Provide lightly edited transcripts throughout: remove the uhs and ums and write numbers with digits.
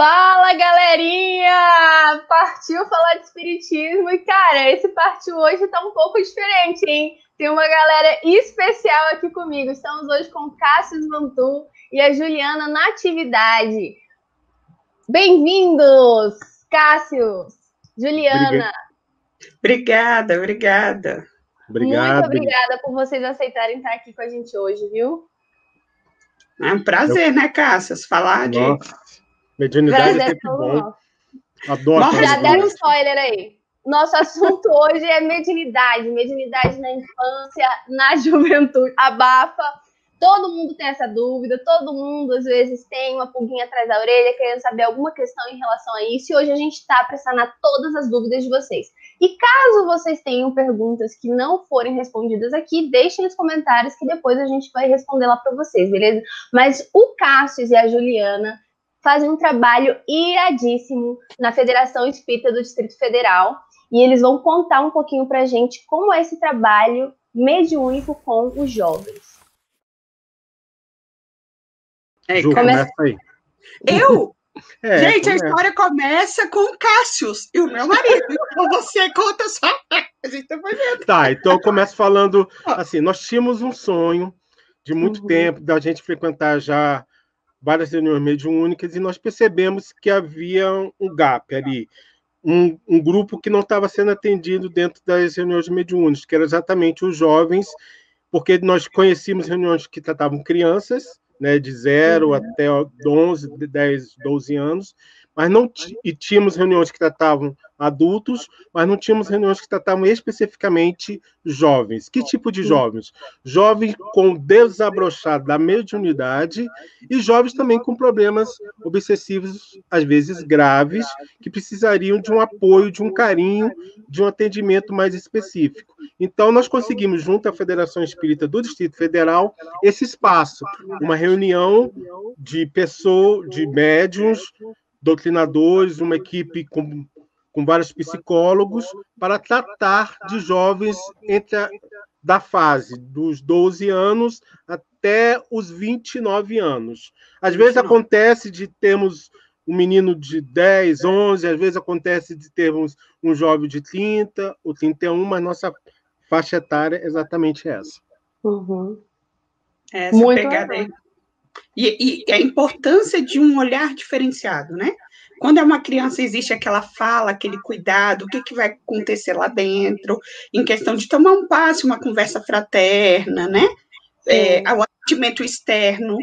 Fala, galerinha! Partiu falar de espiritismo e, cara, esse partiu hoje tá um pouco diferente, hein? Tem uma galera especial aqui comigo. Estamos hoje com o Cássio Vantu e a Juliana Natividade. Bem-vindos, Cássio, Juliana. Obrigada. Muito obrigada por vocês aceitarem estar aqui com a gente hoje, viu? É um prazer, né, Cássio? Falar de... Mediunidade é sempre bom. Adoro. Já deram um spoiler aí. Nosso assunto hoje é mediunidade. Mediunidade na infância, na juventude. Abafa. Todo mundo tem essa dúvida. Todo mundo, às vezes, tem uma pulguinha atrás da orelha, querendo saber alguma questão em relação a isso. E hoje a gente está para sanar todas as dúvidas de vocês. E caso vocês tenham perguntas que não forem respondidas aqui, deixem nos comentários que depois a gente vai responder lá para vocês, beleza? Mas o Cássio e a Juliana fazem um trabalho iradíssimo na Federação Espírita do Distrito Federal e eles vão contar um pouquinho pra gente como é esse trabalho mediúnico com os jovens. Começa aí. Eu? Gente, a história começa com o Cássio e o meu marido. Então você conta só. A gente tá fazendo. Tá, então eu começo falando assim, nós tínhamos um sonho de muito tempo da gente frequentar já várias reuniões mediúnicas, e nós percebemos que havia um gap ali, um grupo que não estava sendo atendido dentro das reuniões mediúnicas, que era exatamente os jovens, porque nós conhecíamos reuniões que tratavam crianças, né, de 0 até 11, 10, 12 anos, mas não e tínhamos reuniões que tratavam adultos, mas não tínhamos reuniões que tratavam especificamente jovens. Que tipo de jovens? Jovens com desabrochado da mediunidade e jovens também com problemas obsessivos, às vezes graves, que precisariam de um apoio, de um carinho, de um atendimento mais específico. Então, nós conseguimos, junto à Federação Espírita do Distrito Federal, esse espaço, uma reunião de pessoas, de médiuns, doutrinadores, uma equipe com vários psicólogos, para tratar de jovens da fase dos 12 anos até os 29 anos. Às vezes acontece de termos um menino de 10, 11, às vezes acontece de termos um jovem de 30 ou 31, mas nossa faixa etária é exatamente essa. Essa muito pegada aí. E a importância de um olhar diferenciado, né? Quando é uma criança, existe aquela fala, aquele cuidado, o que vai acontecer lá dentro, em questão de tomar um passe, uma conversa fraterna, né? O atendimento externo.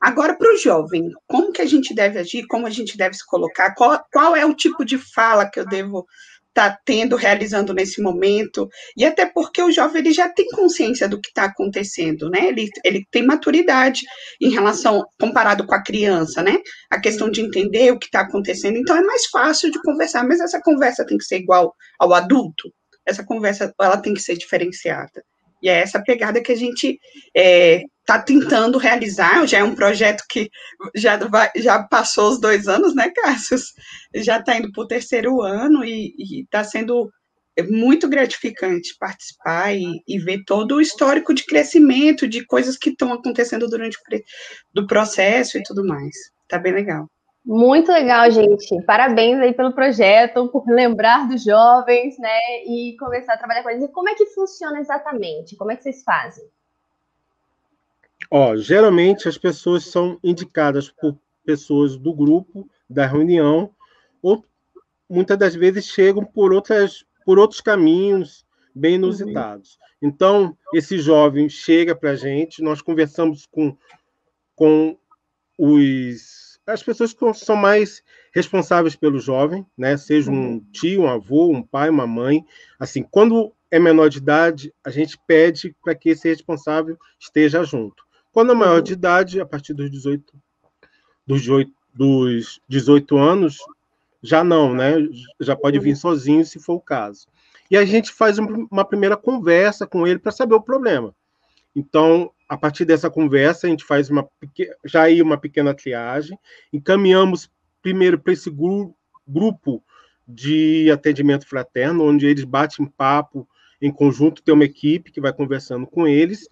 Agora, para o jovem, como que a gente deve agir, como a gente deve se colocar, qual é o tipo de fala que eu devo estar realizando nesse momento, e até porque o jovem ele já tem consciência do que está acontecendo, né? Ele tem maturidade em relação, comparado com a criança, né? A questão de entender o que está acontecendo, então é mais fácil de conversar, mas essa conversa tem que ser igual ao adulto, essa conversa ela tem que ser diferenciada. E é essa pegada que a gente está tentando realizar. Já é um projeto que já passou os 2 anos, né, Cássio? Já está indo para o 3º ano e está sendo muito gratificante participar e ver todo o histórico de crescimento, de coisas que estão acontecendo durante o processo e tudo mais. Está bem legal. Muito legal, gente. Parabéns aí pelo projeto, por lembrar dos jovens, né? E começar a trabalhar com eles. E como é que funciona exatamente? Como é que vocês fazem? Geralmente as pessoas são indicadas por pessoas do grupo, da reunião, ou muitas das vezes chegam por outros caminhos bem inusitados. Então, esse jovem chega para a gente, nós conversamos com as pessoas que são mais responsáveis pelo jovem, né? Seja um tio, um avô, um pai, uma mãe. Assim, quando é menor de idade, a gente pede para que esse responsável esteja junto. Quando é maior de idade, a partir dos 18 anos, já não, né? Já pode vir sozinho, se for o caso. E a gente faz uma primeira conversa com ele para saber o problema. Então, a partir dessa conversa, a gente faz uma pequena triagem, encaminhamos primeiro para esse grupo de atendimento fraterno, onde eles batem papo em conjunto, tem uma equipe que vai conversando com eles.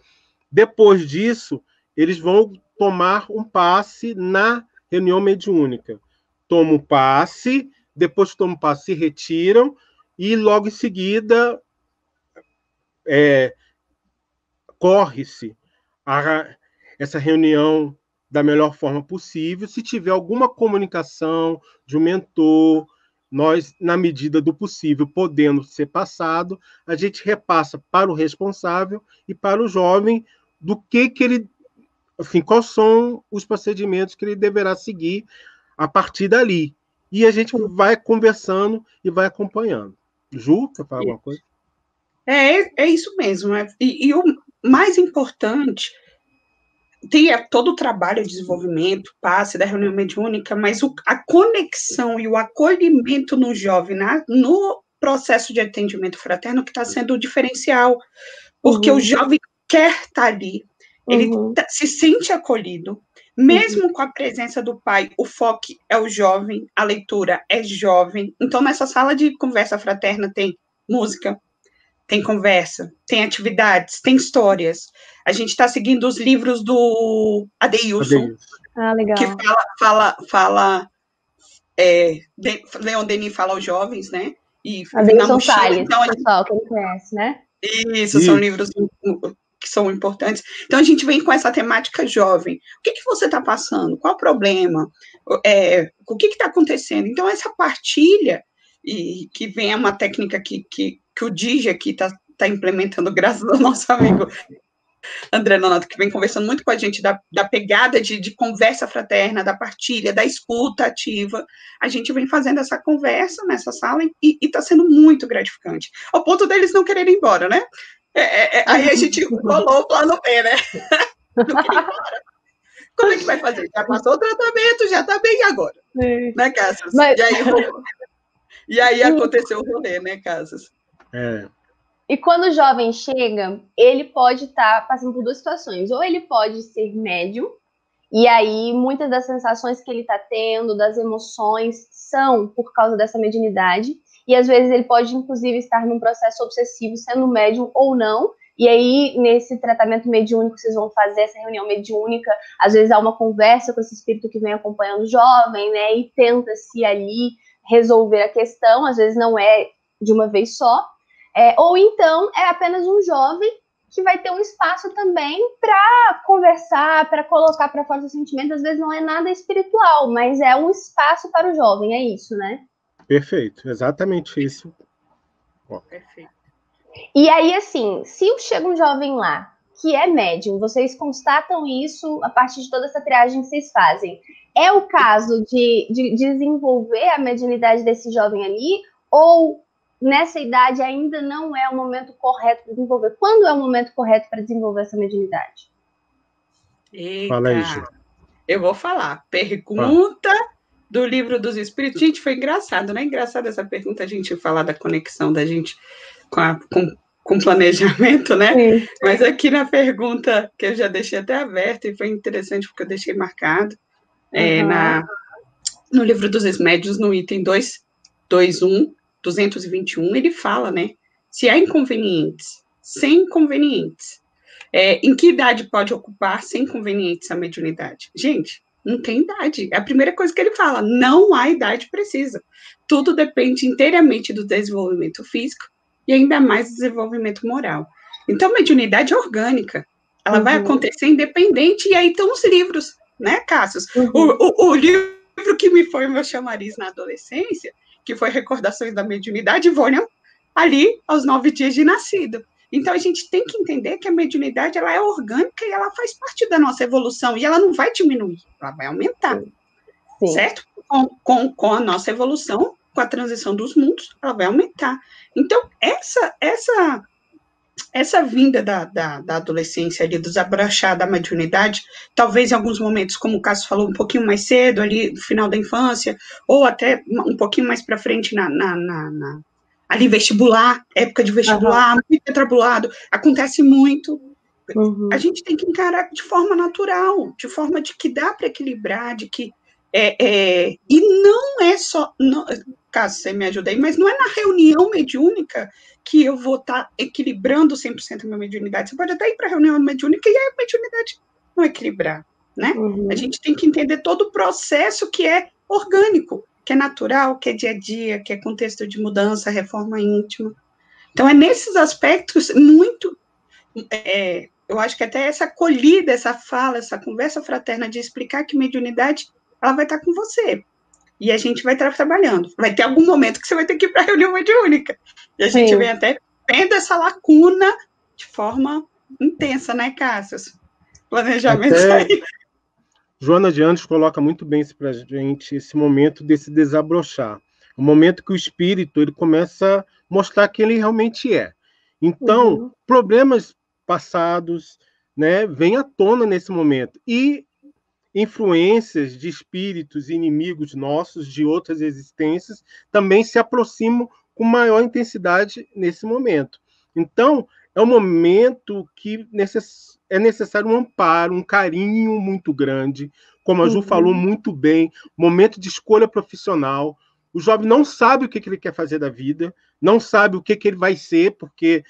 Depois disso, eles vão tomar um passe na reunião mediúnica. tomam o passe, depois que tomam o passe se retiram, e logo em seguida corre-se essa reunião da melhor forma possível. Se tiver alguma comunicação de um mentor, nós, na medida do possível, podendo ser passado, a gente repassa para o responsável e para o jovem do que ele, enfim, quais são os procedimentos que ele deverá seguir a partir dali. E a gente vai conversando e vai acompanhando. Ju, quer falar alguma coisa? É isso mesmo. E o mais importante, tem todo o trabalho de desenvolvimento, passe da reunião mediúnica, mas a conexão e o acolhimento no jovem, no processo de atendimento fraterno, que está sendo o diferencial, porque o jovem quer estar ali, ele se sente acolhido, mesmo com a presença do pai, o foco é o jovem, a leitura é jovem. Então, nessa sala de conversa fraterna tem música, tem conversa, tem atividades, tem histórias. A gente está seguindo os livros do Adeilson, legal. que fala Leon Denis fala aos jovens, né? E Adeilson Salles, então, pessoal, que ele conhece, né? Isso, são livros que são importantes. Então, a gente vem com essa temática jovem. O que você está passando? Qual o problema? O que está acontecendo? Então, essa partilha, e que vem uma técnica que o Digi aqui está implementando, graças ao nosso amigo André Nonato, que vem conversando muito com a gente da pegada de conversa fraterna, da partilha, da escuta ativa. A gente vem fazendo essa conversa nessa sala e está sendo muito gratificante. Ao ponto deles não quererem ir embora, né? Aí a gente rolou o plano B, né? Não queria ir embora. Como é que vai fazer? Já passou o tratamento, já está bem agora. Né, Cassius? E aí aconteceu o rolê, né, Cassius? E quando o jovem chega, ele pode estar passando por duas situações. Ou ele pode ser médium, e aí muitas das sensações que ele está tendo, das emoções, são por causa dessa mediunidade. E às vezes ele pode, inclusive, estar num processo obsessivo, sendo médium ou não. E aí, nesse tratamento mediúnico, vocês vão fazer essa reunião mediúnica, às vezes há uma conversa com esse espírito que vem acompanhando o jovem, né? E tenta-se ali resolver a questão, às vezes não é de uma vez só. Ou então é apenas um jovem que vai ter um espaço também para conversar, para colocar para fora os sentimentos. Às vezes não é nada espiritual, mas é um espaço para o jovem, é isso, né? Perfeito, exatamente isso. Perfeito. E aí, assim, se chega um jovem lá que é médium, vocês constatam isso a partir de toda essa triagem que vocês fazem. É o caso de desenvolver a mediunidade desse jovem ali, ou nessa idade ainda não é o momento correto para desenvolver? Quando é o momento correto para desenvolver essa mediunidade? Eita, fala aí, Ju. Eu vou falar. Pergunta do Livro dos Espíritos. Gente, foi engraçado, né? Engraçado essa pergunta, a gente falar da conexão da gente com planejamento, né? Sim. Mas aqui na pergunta, que eu já deixei até aberta, e foi interessante porque eu deixei marcado, no Livro dos Médiuns, no item 221, ele fala, né? Se há inconvenientes, sem inconvenientes, em que idade pode ocupar sem inconvenientes a mediunidade? Gente, não tem idade. É a primeira coisa que ele fala, não há idade precisa. Tudo depende inteiramente do desenvolvimento físico e ainda mais do desenvolvimento moral. Então, a mediunidade é orgânica. Ela vai acontecer independente, e aí estão os livros, né, Cassius? O livro que me foi meu chamariz na adolescência, que foi Recordações da Mediunidade, Vônia, ali aos 9 dias de nascido. Então, a gente tem que entender que a mediunidade ela é orgânica e ela faz parte da nossa evolução, e ela não vai diminuir, ela vai aumentar. Sim. Certo? Com a nossa evolução, com a transição dos mundos, ela vai aumentar. Então, essa vinda da adolescência, ali, do desabrochar da mediunidade, talvez em alguns momentos, como o Cássio falou, um pouquinho mais cedo, ali no final da infância, ou até um pouquinho mais para frente ali vestibular, época de vestibular, muito atribulado, acontece muito. A gente tem que encarar de forma natural, de forma de que dá para equilibrar, de que e não é só, caso você me ajude aí, mas não é na reunião mediúnica que eu vou estar equilibrando 100% a minha mediunidade. Você pode até ir para a reunião mediúnica e a mediunidade não equilibrar, né? A gente tem que entender todo o processo que é orgânico, que é natural, que é dia a dia, que é contexto de mudança, reforma íntima. Então, é nesses aspectos muito... eu acho que até essa acolhida, essa fala, essa conversa fraterna de explicar que mediunidade, ela vai estar com você. E a gente vai estar trabalhando. Vai ter algum momento que você vai ter que ir para a reunião mediúnica. E a gente vem até vendo essa lacuna de forma intensa, né, Cássio? Planejamento aí. Joana de Anjos coloca muito bem para a gente esse momento desse desabrochar. O momento que o espírito ele começa a mostrar quem ele realmente é. Então, problemas passados, né, vêm à tona nesse momento. E influências de espíritos inimigos nossos, de outras existências, também se aproximam com maior intensidade nesse momento. Então, é um momento que é necessário um amparo, um carinho muito grande, como a Ju falou muito bem, momento de escolha profissional. O jovem não sabe o que ele quer fazer da vida, não sabe o que ele vai ser, porque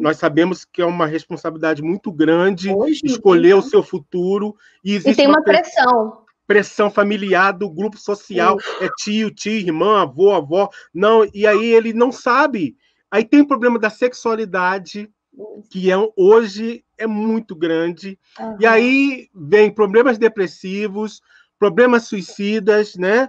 nós sabemos que é uma responsabilidade muito grande escolher o seu futuro. E tem uma pressão. Pressão familiar do grupo social, é tio, tia, irmã, avô, avó. Não, e aí ele não sabe. Aí tem o problema da sexualidade, que hoje é muito grande. E aí vem problemas depressivos, problemas suicidas, né?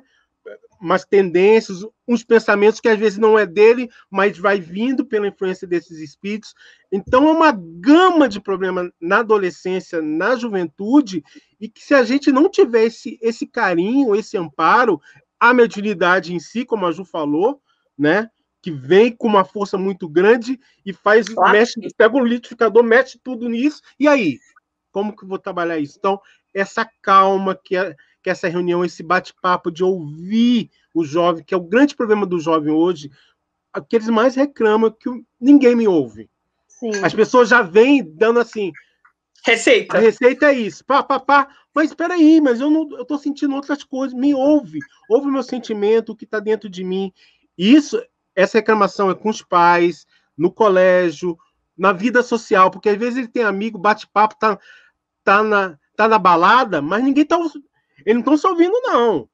Umas tendências, uns pensamentos que às vezes não é dele, mas vai vindo pela influência desses espíritos. Então é uma gama de problemas na adolescência, na juventude, e que se a gente não tiver esse carinho, esse amparo, a mediunidade em si, como a Ju falou, né, que vem com uma força muito grande e pega o liquidificador, mexe tudo nisso, e aí? Como que eu vou trabalhar isso? Então, essa calma que essa reunião, esse bate-papo de ouvir o jovem, que é o grande problema do jovem hoje, que eles mais reclamam que ninguém me ouve. Sim. As pessoas já vêm dando assim... Receita. A receita é isso. Mas espera aí, mas eu estou sentindo outras coisas. Me ouve. Ouve o meu sentimento, o que está dentro de mim. Essa reclamação é com os pais, no colégio, na vida social, porque às vezes ele tem amigo, bate-papo, tá na balada, mas ninguém tá... Eles não estão se ouvindo, não.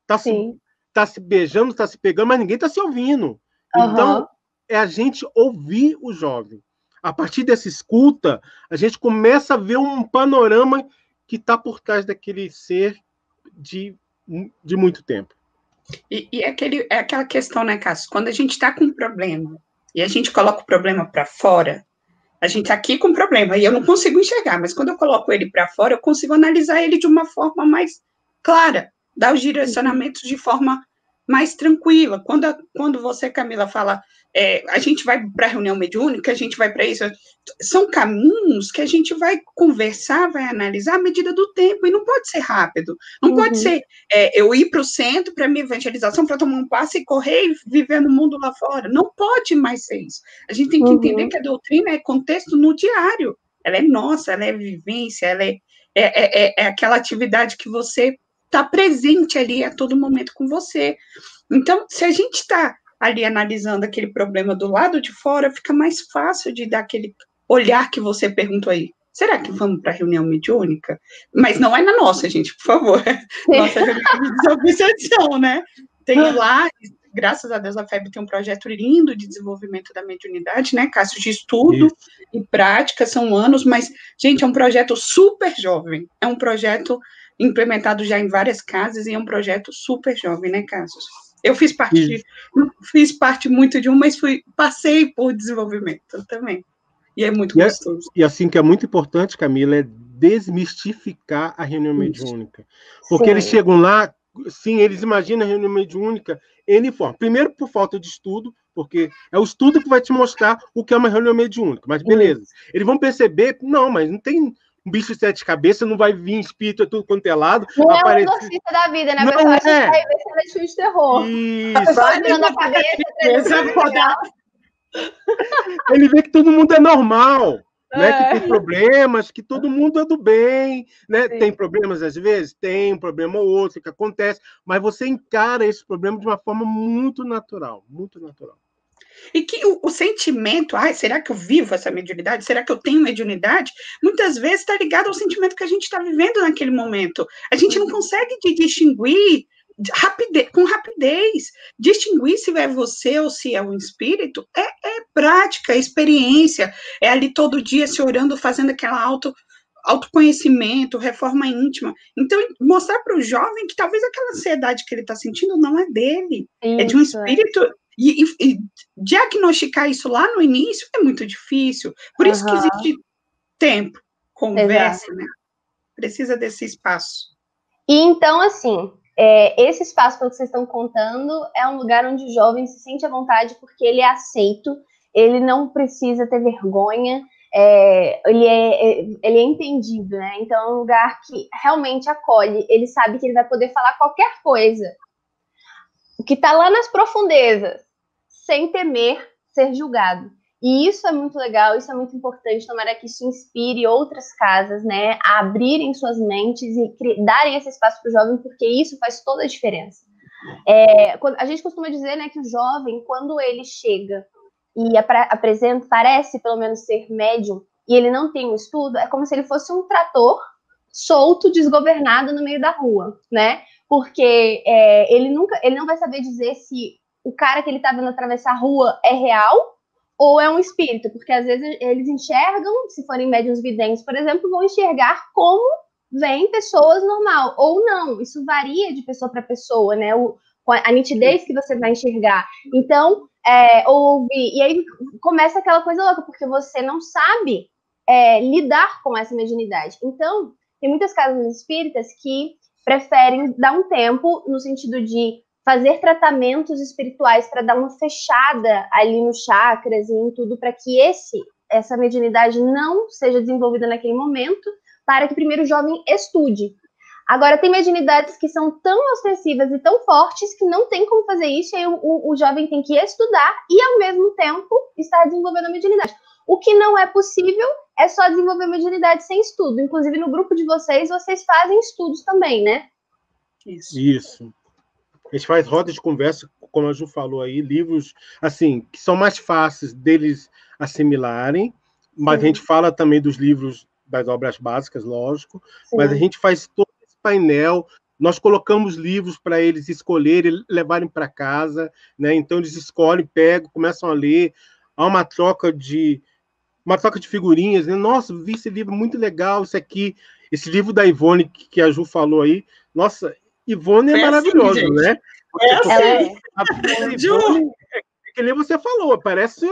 Tá se beijando, tá se pegando, mas ninguém tá se ouvindo. Então, é a gente ouvir o jovem. A partir dessa escuta, a gente começa a ver um panorama que está por trás daquele ser de muito tempo. E é aquela questão, né, Cássio? Quando a gente está com um problema e a gente coloca o problema para fora, a gente está aqui com um problema e eu não consigo enxergar, mas quando eu coloco ele para fora, eu consigo analisar ele de uma forma mais clara, dar os direcionamentos de forma mais tranquila. Quando você, Camila, fala, a gente vai para a reunião mediúnica, a gente vai para isso, são caminhos que a gente vai conversar, vai analisar à medida do tempo, e não pode ser rápido, não pode ser eu ir para o centro para minha evangelização, para tomar um passe e correr e viver no mundo lá fora, não pode mais ser isso. A gente tem que entender que a doutrina é contexto no diário, ela é nossa, ela é vivência, ela é aquela atividade que você está presente ali a todo momento com você. Então, se a gente está ali analisando aquele problema do lado de fora, fica mais fácil de dar aquele olhar que você perguntou aí. Será que vamos para a reunião mediúnica? Mas não é na nossa, gente, por favor. Nossa reunião de desobsessão, né? Tem lá, graças a Deus, a FEB tem um projeto lindo de desenvolvimento da mediunidade, né, Cássio, de estudo e prática, são anos, mas, gente, é um projeto super jovem, é um projeto implementado já em várias casas e é um projeto super jovem, né, Cássio? Eu fiz parte muito de um, mas passei por desenvolvimento também. E é muito gostoso. E assim que é muito importante, Camila, é desmistificar a reunião mediúnica. Porque eles chegam lá, sim, eles imaginam a reunião mediúnica N forma. Primeiro, por falta de estudo, porque é o estudo que vai te mostrar o que é uma reunião mediúnica. Mas beleza. Eles vão perceber, não, mas não tem um bicho de 7 cabeças, não vai vir espírito, é tudo quanto é lado. Não é um exorcista da vida, né? A pessoa acha que vai ver cena de filme de terror. Isso. Vai na cabeça, ele vê que todo mundo é normal, né? Que tem problemas, que todo mundo é do bem, né? Sim. Tem problemas às vezes? Tem um problema ou outro que acontece, mas você encara esse problema de uma forma muito natural, muito natural. E que o sentimento, será que eu vivo essa mediunidade? Será que eu tenho mediunidade? Muitas vezes está ligado ao sentimento que a gente está vivendo naquele momento. A gente não consegue distinguir com rapidez. Distinguir se é você ou se é um espírito é prática, é experiência, é ali todo dia se orando, fazendo aquela autoconhecimento, reforma íntima. Então, mostrar para o jovem que talvez aquela ansiedade que ele está sentindo não é dele, é de um espírito. E diagnosticar isso lá no início é muito difícil. Por isso que existe tempo, conversa, né? Precisa desse espaço. E então, assim, esse espaço que vocês estão contando é um lugar onde o jovem se sente à vontade porque ele é aceito, ele não precisa ter vergonha, ele é entendido, né? Então é um lugar que realmente acolhe, ele sabe que ele vai poder falar qualquer coisa, o que está lá nas profundezas, sem temer ser julgado. E isso é muito legal, isso é muito importante, tomara que isso inspire outras casas, né, a abrirem suas mentes e darem esse espaço para o jovem, porque isso faz toda a diferença. A gente costuma dizer, né, que o jovem, quando ele chega e apresenta, parece pelo menos ser médium, e ele não tem um estudo, é como se ele fosse um trator solto, desgovernado no meio da rua, né? Porque ele não vai saber dizer se o cara que ele está vendo atravessar a rua é real ou é um espírito, porque às vezes eles enxergam, se forem médiuns videntes, por exemplo, vão enxergar como vêm pessoas normal, ou não, isso varia de pessoa para pessoa, né, a nitidez que você vai enxergar. Então, e aí começa aquela coisa louca, porque você não sabe lidar com essa mediunidade. Então, tem muitas casas espíritas que preferem dar um tempo, no sentido de fazer tratamentos espirituais para dar uma fechada ali nos chakras e em tudo, para que essa mediunidade não seja desenvolvida naquele momento, para que primeiro o jovem estude. Agora, tem mediunidades que são tão ostensivas e tão fortes que não tem como fazer isso, e aí o jovem tem que estudar e, ao mesmo tempo, estar desenvolvendo a mediunidade. O que não é possível é só desenvolver mediunidade sem estudo. Inclusive, no grupo de vocês fazem estudos também, né? Isso. A gente faz rodas de conversa, como a Ju falou aí, livros assim que são mais fáceis deles assimilarem, mas a gente fala também dos livros das obras básicas, lógico, mas a gente faz todo esse painel, nós colocamos livros para eles escolherem, levarem para casa, né? Então eles escolhem, pegam, começam a ler, há uma troca de figurinhas, né? Nossa, vi esse livro muito legal, esse livro da Ivone que a Ju falou aí, nossa, Ivone é maravilhoso, assim, né? Ivone, que nem você falou, parece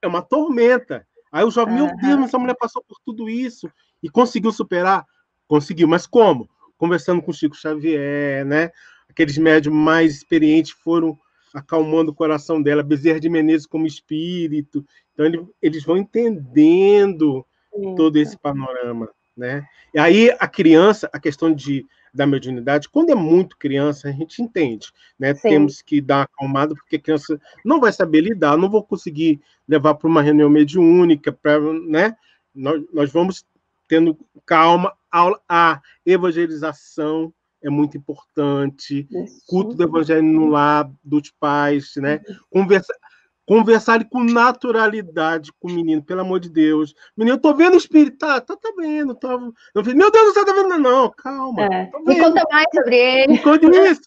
uma tormenta. Aí o jovem, meu Deus, mas essa mulher passou por tudo isso e conseguiu superar? Conseguiu, mas como? Conversando com o Chico Xavier, né? Aqueles médiums mais experientes foram acalmando o coração dela, Bezerra de Menezes como espírito. Então, eles vão entendendo todo esse panorama, né? E aí, a criança, a questão da mediunidade, quando é muito criança, a gente entende, né? Temos que dar uma acalmada, porque a criança não vai saber lidar, não vou conseguir levar para uma reunião mediúnica, né? Nós vamos tendo calma, a evangelização é muito importante, culto do evangelho no lar dos pais, né? Conversar com naturalidade com o menino, pelo amor de Deus. Menino, eu tô vendo o espírito. Tá vendo. Meu Deus, você tá vendo? Não, calma. Me conta mais sobre ele. Me conta isso.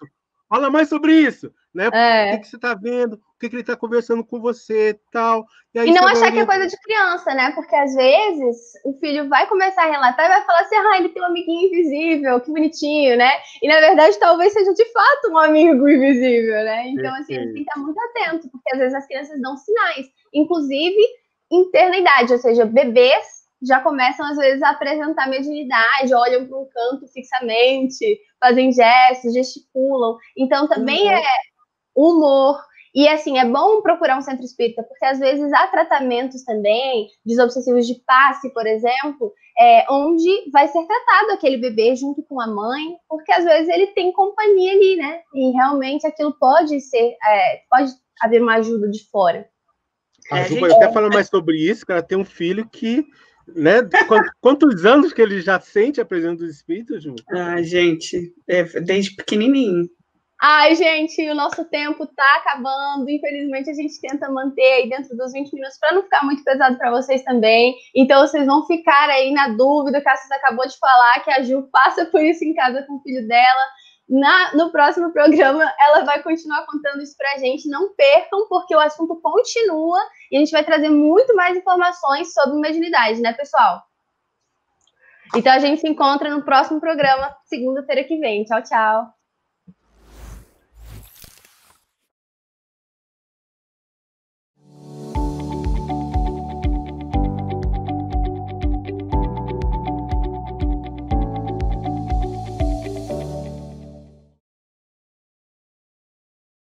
Fala mais sobre isso. Né? O que você tá vendo? O que ele tá conversando com você e tal. E não achar que é coisa de criança, né? Porque às vezes o filho vai começar a relatar e vai falar assim, ele tem um amiguinho invisível, que bonitinho, né? E na verdade talvez seja de fato um amigo invisível, né? Então, assim, a gente tem que estar muito atento, porque às vezes as crianças dão sinais, inclusive em ter idade, ou seja, bebês já começam às vezes a apresentar mediunidade, olham para um canto fixamente, fazem gestos, gesticulam. Então também é humor. E, assim, é bom procurar um centro espírita, porque, às vezes, há tratamentos também, desobsessivos de passe, por exemplo, onde vai ser tratado aquele bebê junto com a mãe, porque, às vezes, ele tem companhia ali, né? E, realmente, aquilo pode haver uma ajuda de fora. A Ju pode até falar mais sobre isso, que ela tem um filho que, né? Quantos anos que ele já sente a presença dos espíritos, Ju? Gente, desde pequenininho. Ai, gente, o nosso tempo tá acabando. Infelizmente, a gente tenta manter aí dentro dos 20 minutos para não ficar muito pesado para vocês também. Então, vocês vão ficar aí na dúvida. A Cassis acabou de falar que a Ju passa por isso em casa com o filho dela. No próximo programa, ela vai continuar contando isso pra gente. Não percam, porque o assunto continua e a gente vai trazer muito mais informações sobre mediunidade, né, pessoal? Então, a gente se encontra no próximo programa, segunda-feira que vem. Tchau, tchau.